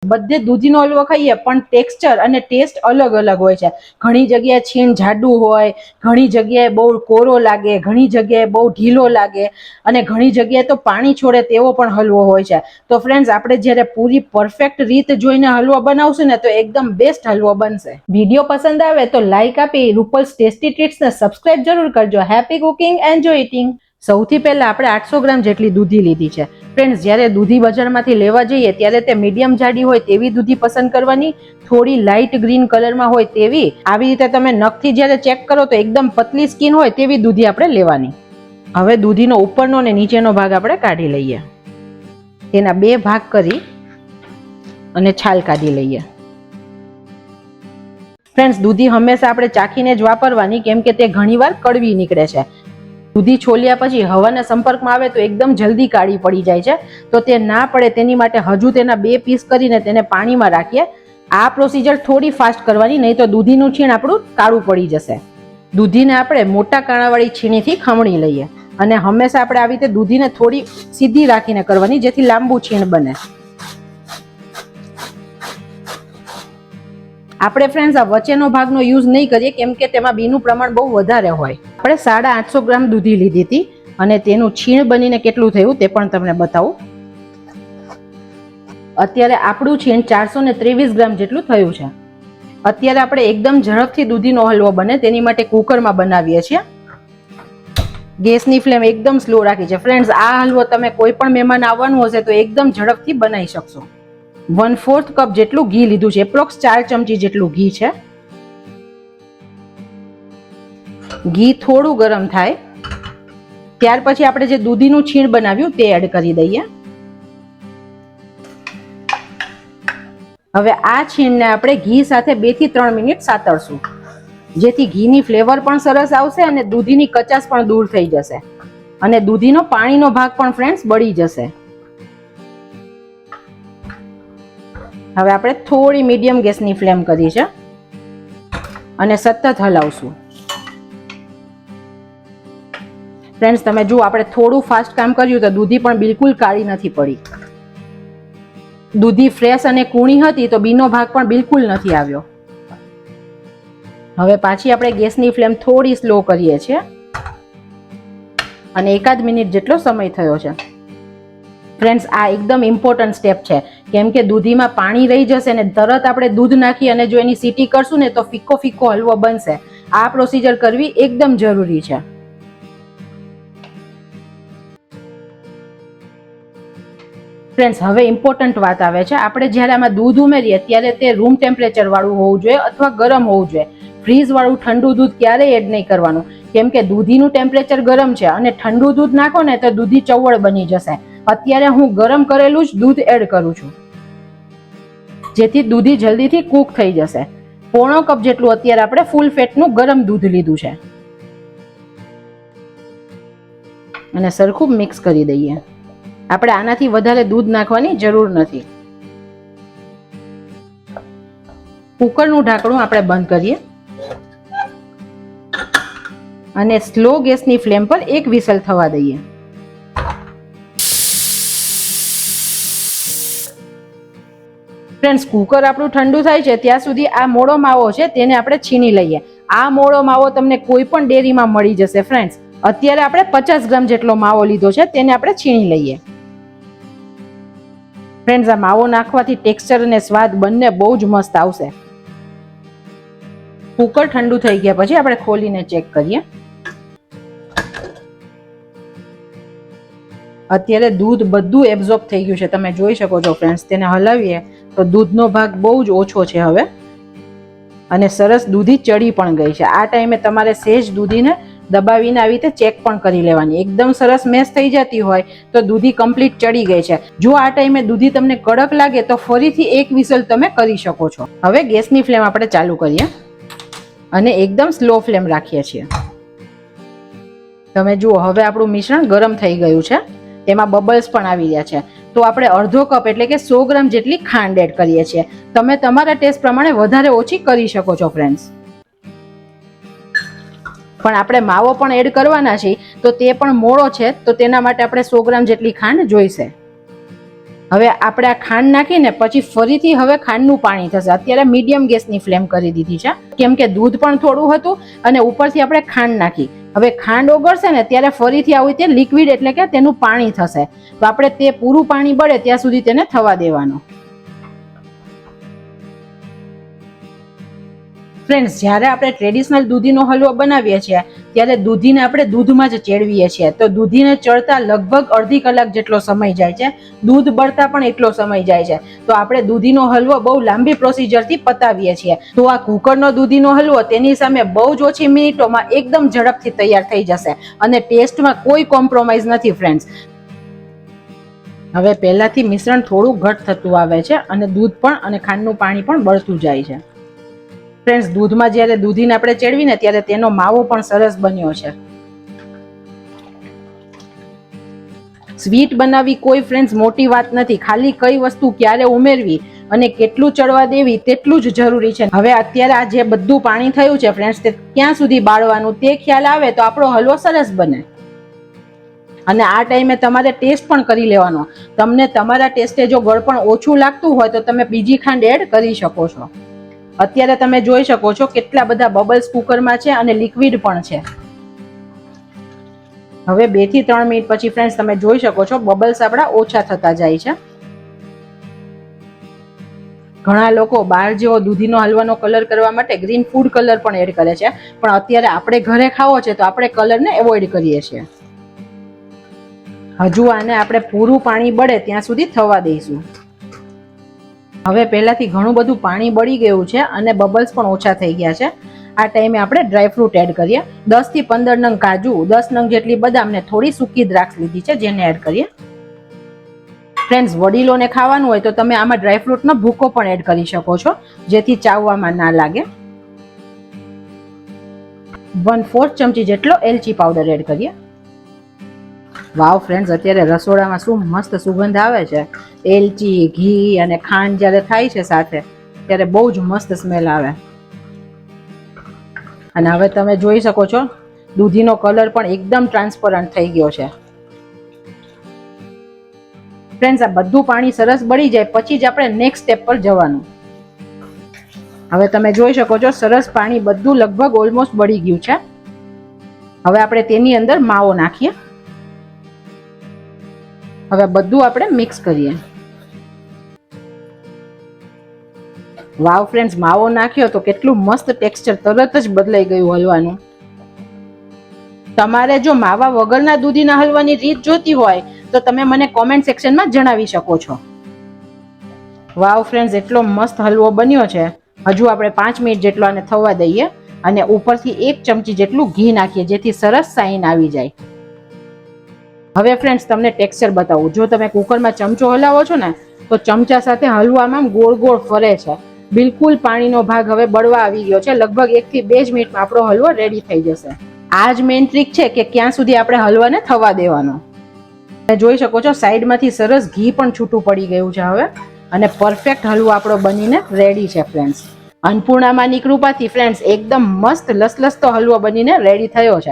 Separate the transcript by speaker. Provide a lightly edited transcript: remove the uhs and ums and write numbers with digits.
Speaker 1: બધે દૂધીનો હલવો ખાઈએ પણ ટેક્સચર અને ટેસ્ટ અલગ અલગ હોય છે. ઘણી જગ્યાએ છીણ જાડું હોય, ઘણી જગ્યાએ બહુ કોરો લાગે, ઘણી જગ્યાએ બહુ ઢીલો લાગે અને ઘણી જગ્યાએ તો પાણી છોડે તેવો પણ હલવો હોય છે. તો ફ્રેન્ડ્સ, આપણે જ્યારે પૂરી પરફેક્ટ રીત જોઈને હલવો બનાવશું ને તો એકદમ બેસ્ટ હલવો બનશે. વિડીયો પસંદ આવે તો લાઈક આપી રૂપલ્સ ટેસ્ટી ટ્રીટ્સને સબસ્ક્રાઇબ જરૂર કરજો. Happy cooking, enjoy eating. સૌથી પહેલા આપણે 800 ગ્રામ જેટલી દૂધી લીધી છે. ફ્રેન્ડ્સ, જ્યારે દૂધી બજારમાંથી લેવા જઈએ ત્યારે તે મીડિયમ જાડી હોય તેવી દૂધી પસંદ કરવાની, થોડી લાઇટ ગ્રીન કલરમાં હોય તેવી. આવી રીતે તમે નખથી જ્યારે ચેક કરો તો એકદમ પતલી સ્કિન હોય તેવી દૂધી આપણે લેવાની. હવે દૂધીનો ઉપરનો અને નીચેનો ભાગ આપણે કાઢી લઈએ. તેના 2 ભાગ કરી અને છાલ કાઢી લઈએ. ફ્રેન્ડ્સ, દૂધી હંમેશા આપણે ચાખીને જ વાપરવાની, કેમ કે તે ઘણીવાર કડવી નીકળે છે. દૂધી છોલ્યા પછી હવાના સંપર્કમાં આવે તો એકદમ જલ્દી કાળી પડી જાય છે. તો તે ના પડે તેની માટે હજુ તેના 2 પીસ કરીને તેને પાણીમાં રાખીએ. આ પ્રોસિજર થોડી ફાસ્ટ કરવાની, નહીં તો દૂધીનું છીણ આપણું કાળું પડી જશે. દૂધીને આપણે મોટા કાણાવાળી છીણીથી ખમણી લઈએ અને હંમેશા આપણે આવી રીતે દૂધીને થોડી સીધી રાખીને કરવાની, જેથી લાંબુ છીણ બને. આપણે ફ્રેન્ડ્સ આ વચ્ચેનો ભાગનો યુઝ નહીં કરીએ, કેમ કે તેમાં બીનું પ્રમાણ બહુ વધારે હોય. આપણે 850 ગ્રામ દૂધી લીધી હતી અને તેનું છીણ બનીને કેટલું થયું તે પણ તમને બતાવું. અત્યારે આપણું છીણ 423 ગ્રામ જેટલું થયું છે. અત્યારે આપણે એકદમ ઝડપથી દૂધીનો હલવો બને તેની માટે કુકરમાં બનાવીએ છીએ. ગેસની ફ્લેમ એકદમ સ્લો રાખી છે. ફ્રેન્ડ્સ, આ હલવો તમે કોઈ પણ મહેમાન આવવાનું હશે તો એકદમ ઝડપથી બનાવી શકશો. 1/4 કપ જેટલું ઘી લીધું છે, એપ્રોક્સ 4 ચમચી જેટલું ઘી છે. ઘી થોડું ગરમ થાય ત્યાર પછી આપણે જે દૂધીનું છીણ બનાવ્યું તે એડ કરી દઈએ. હવે આ છીણને આપણે ઘી સાથે 2 થી 3 મિનિટ સાતળશું, જેથી ઘીની ફ્લેવર પણ સરસ આવશે અને દૂધીની કચાશ પણ દૂર થઈ જશે અને દૂધીનો પાણીનો ભાગ પણ ફ્રેન્ડ્સ બળી જશે. હવે આપણે થોડી મીડિયમ ગેસની ફ્લેમ કરી છે અને સતત હલાવશું. ફ્રેન્ડ્સ, તમે જુઓ, આપણે થોડું ફાસ્ટ કામ કર્યું તો દૂધી પણ બિલકુલ કાળી નથી પડી. દૂધી ફ્રેશ અને કૂણી હતી તો બીનો ભાગ પણ બિલકુલ નથી આવ્યો. હવે પાછી આપણે ગેસની ફ્લેમ થોડી સ્લો કરીએ છીએ અને 1 મિનિટ જેટલો સમય થયો છે. ફ્રેન્ડ્સ, આ એકદમ ઇમ્પોર્ટન્ટ સ્ટેપ છે, કેમ કે દૂધીમાં પાણી રહી જશે ને તરત આપણે દૂધ નાખી અને જો એની સીટી કરશું ને તો ફીકો ફીકો હલવો બનશે. આ પ્રોસિજર કરવી એકદમ જરૂરી છે. ફ્રેન્ડ્સ, હવે ઇમ્પોર્ટન્ટ વાત આવે છે. આપણે જ્યારે આમાં દૂધ ઉમેરીએ ત્યારે તે રૂમ ટેમ્પરેચર વાળું હોવું જોઈએ અથવા ગરમ હોવું જોઈએ. ફ્રીઝ વાળું ઠંડુ દૂધ ક્યારેય એડ નહીં કરવાનું, કેમ કે દૂધીનું ટેમ્પરેચર ગરમ છે અને ઠંડુ દૂધ નાખો ને તો દૂધી ચવળ બની જશે. અત્યારે હું ગરમ કરેલું જ દૂધ એડ કરું છું, જેથી દૂધી જલ્દીથી કૂક થઈ જશે. 1/4 કપ જેટલું અત્યારે આપણે ફૂલ ફેટનું ગરમ દૂધ લીધું છે અને સરખું મિક્સ કરી દઈએ. આપણે આનાથી વધારે દૂધ નાખવાની જરૂર નથી. કુકરનું ઢાંકણું આપણે બંધ કરીએ અને સ્લો ગેસની ફ્લેમ પર 1 વિસલ થવા દઈએ. ફ્રેન્ડ્સ, કુકર આપણું ઠંડુ થાય છે ત્યાં સુધી આ મોળો માવો છે તેને આપણે છીણી લઈએ. આ મોળો માવો તમને કોઈ પણ ડેરીમાં મળી જશે. ફ્રેન્ડ્સ, અત્યારે આપણે 50 ગ્રામ જેટલો માવો લીધો છે, તેને આપણે છીણી લઈએ. ફ્રેન્ડ્સ, આ માવો નાખવાથી ટેક્સચર અને સ્વાદ બંને બહુ જ મસ્ત આવશે. કુકર ઠંડુ થઈ ગયા પછી આપણે ખોલીને ચેક કરીએ. અત્યારે દૂધ બધું એબ્ઝોર્બ થઈ ગયું છે, તમે જોઈ શકો છો. ફ્રેન્ડ્સ, તેને હલાવીએ તો દૂધનો ભાગ બહુ જ ઓછો છે હવે અને સરસ દૂધી ચડી પણ ગઈ છે. આ ટાઈમે તમારે સહેજ દૂધીને દબાવીને આવી રીતે ચેક પણ કરી લેવાની. એકદમ સરસ મેશ થઈ જતી હોય તો દૂધી કમ્પ્લીટ ચડી ગઈ છે. જો આ ટાઈમે દૂધી તમને કડક લાગે તો ફરીથી 1 વિસલ તમે કરી શકો છો. હવે ગેસની ફ્લેમ આપણે ચાલુ કરીએ અને એકદમ સ્લો ફ્લેમ રાખીએ છીએ. તમે જુઓ, હવે આપણું મિશ્રણ ગરમ થઈ ગયું છે, તેમાં બબલ્સ પણ આવી રહ્યા છે. તો આપણે અડધો કપ એટલે કે 100 ગ્રામ જેટલી ખાંડ એડ કરીએ છીએ. તમે તમારા ટેસ્ટ પ્રમાણે વધારે ઓછી કરી શકો છો. ફ્રેન્ડ્સ, પણ આપણે માવો પણ એડ કરવાના છે તો તે પણ મોળો છે, તો તેના માટે આપણે 100 ગ્રામ જેટલી ખાંડ જોઈશે. હવે આપણે આ ખાંડ નાખીને પછી ફરીથી હવે ખાંડનું પાણી થશે. અત્યારે મીડિયમ ગેસની ફ્લેમ કરી દીધી છે, કેમ કે દૂધ પણ થોડું હતું અને ઉપરથી આપણે ખાંડ નાખી. હવે ખાંડ ઓગળશે ને ત્યારે ફરીથી આવી રીતે લિક્વિડ એટલે કે તેનું પાણી થશે. તો આપણે તે પૂરું પાણી બળે ત્યાં સુધી તેને થવા દેવાનું. ફ્રેન્ડ્સ, જ્યારે આપણે ટ્રેડિશનલ દૂધીનો હલવો બનાવીએ છીએ ત્યારે દૂધીને આપણે દૂધમાં જ ચેડવીએ છીએ. તો દૂધીને ચડતા લગભગ અડધી કલાક જેટલો સમય જાય છે, દૂધ બળતા પણ એટલો સમય જાય છે. તો આપણે દૂધીનો હલવો બહુ લાંબી પ્રોસિજરથી પતાવીએ છીએ. તો આ કુકરનો દૂધીનો હલવો તેની સામે બહુ જ ઓછી મિનિટોમાં એકદમ ઝડપથી તૈયાર થઈ જશે અને ટેસ્ટમાં કોઈ કોમ્પ્રોમાઇઝ નથી ફ્રેન્ડ્સ. હવે પહેલાથી મિશ્રણ થોડું ઘટ થતું આવે છે અને દૂધ પણ અને ખાંડનું પાણી પણ બળતું જાય છે. ફ્રેન્ડ્સ, દૂધમાં જ્યારે દૂધીને આપણે ચેડવીને ત્યારે તેનો માવો પણ સરસ બન્યો છે. સ્વીટ બનાવવી કોઈ ફ્રેન્ડ્સ મોટી વાત નથી, ખાલી કઈ વસ્તુ ક્યારે ઉમેરવી અને કેટલું ચડવા દેવી તેટલું જ જરૂરી છે. હવે અત્યારે આ જે બધું પાણી થયું છે ફ્રેન્ડ્સ, તે ક્યાં સુધી બાળવાનું તે ખ્યાલ આવે તો આપણો હલવો સરસ બને. અને આ ટાઈમે તમારે ટેસ્ટ પણ કરી લેવાનો. તમને તમારા ટેસ્ટે જો ગળપણ ઓછું લાગતું હોય તો તમે બીજી ખાંડ એડ કરી શકો છો. અત્યારે તમે જોઈ શકો છો કેટલા બધા બબલ્સ કુકરમાં છે અને લિક્વિડ પણ છે. હવે 2 થી 3 મિનિટ પછી ફ્રેન્ડ્સ તમે જોઈ શકો છો બબલ્સ આપણા ઓછા થતા જાય છે. ઘણા લોકો બહાર જેવો દૂધીનો હલવાનો કલર કરવા માટે ગ્રીન ફૂડ કલર પણ એડ કરે છે, પણ અત્યારે આપણે ઘરે ખાવો છે તો આપણે કલરને એવોઇડ કરીએ છીએ. હજુ આને આપણે પૂરું પાણી બળે ત્યાં સુધી થવા દઈશું. હવે પહેલાથી ઘણું બધું પાણી બળી ગયું છે અને બબલ્સ પણ ઓછા થઈ ગયા છે. આ ટાઈમે આપણે ડ્રાયફ્રૂટ એડ કરીએ. 10 થી 15 નંગ કાજુ, 10 નંગ જેટલી બદામ ને થોડી સૂકી દ્રાક્ષ લીધી છે જેને એડ કરીએ. ફ્રેન્ડ્સ, વડીલોને ખાવાનું હોય તો તમે આમાં ડ્રાયફ્રૂટનો ભૂકો પણ એડ કરી શકો છો, જેથી ચાવવામાં ના લાગે. 1/4 ચમચી જેટલો એલચી પાવડર એડ કરીએ. વાવ ફ્રેન્ડ્સ, અત્યારે રસોડામાં શું મસ્ત સુગંધ આવે છે. એલચી, ઘી અને ખાંડ જ્યારે થાય છે સાથે ત્યારે બહુ જ મસ્ત સ્મેલ આવે. અને હવે તમે જોઈ શકો છો દૂધીનો કલર પણ એકદમ ટ્રાન્સપરન્ટ થઈ ગયો છે. ફ્રેન્ડ્સ, આ બધું પાણી સરસ બળી જાય પછી જ આપણે નેક્સ્ટ સ્ટેપ પર જવાનું. હવે તમે જોઈ શકો છો સરસ પાણી બધું લગભગ ઓલમોસ્ટ બળી ગયું છે. હવે આપણે તેની અંદર માવો નાખીએ. હવે બધું આપણે મિક્સ કરીએ. વાવ ફ્રેન્ડ્સ, માવો નાખ્યો તો કેટલું મસ્ત ટેક્સચર તરત જ બદલાઈ ગયું હલવાનું. તમારે જો માવા વગરના દૂધીના હલવાની રીત જોતી હોય તો તમે મને કોમેન્ટ સેક્શનમાં જણાવી શકો છો. વાવ ફ્રેન્ડ્સ, એટલો મસ્ત હલવો બન્યો છે. હજુ આપણે 5 મિનિટ જેટલો આને થવા દઈએ અને ઉપરથી 1 ચમચી જેટલું ઘી નાખીએ જેથી સરસ શાઈન આવી જાય. હવે ફ્રેન્ડ્સ, તમને ટેક્સચર બતાવું. જો તમે કુકરમાં ચમચો હલાવો છો ને તો ચમચા સાથે હલવામાં ગોળ ગોળ ફરે છે. બિલકુલ પાણીનો ભાગ હવે બળવા આવી ગયો છે. લગભગ 1 થી 2 જ મિનિટમાં આપણો હલવો રેડી થઈ જશે. આ જ મેઇન ટ્રીક છે કે ક્યાં સુધી આપણે હલવાને થવા દેવાનો. જોઈ શકો છો સાઈડમાંથી સરસ ઘી પણ છૂટું પડી ગયું છે હવે, અને પરફેક્ટ હલવો આપણો બનીને રેડી છે ફ્રેન્ડ્સ. અન્નપૂર્ણામાંની કૃપાથી ફ્રેન્ડ્સ એકદમ મસ્ત લસલસતો હલવો બનીને રેડી થયો છે.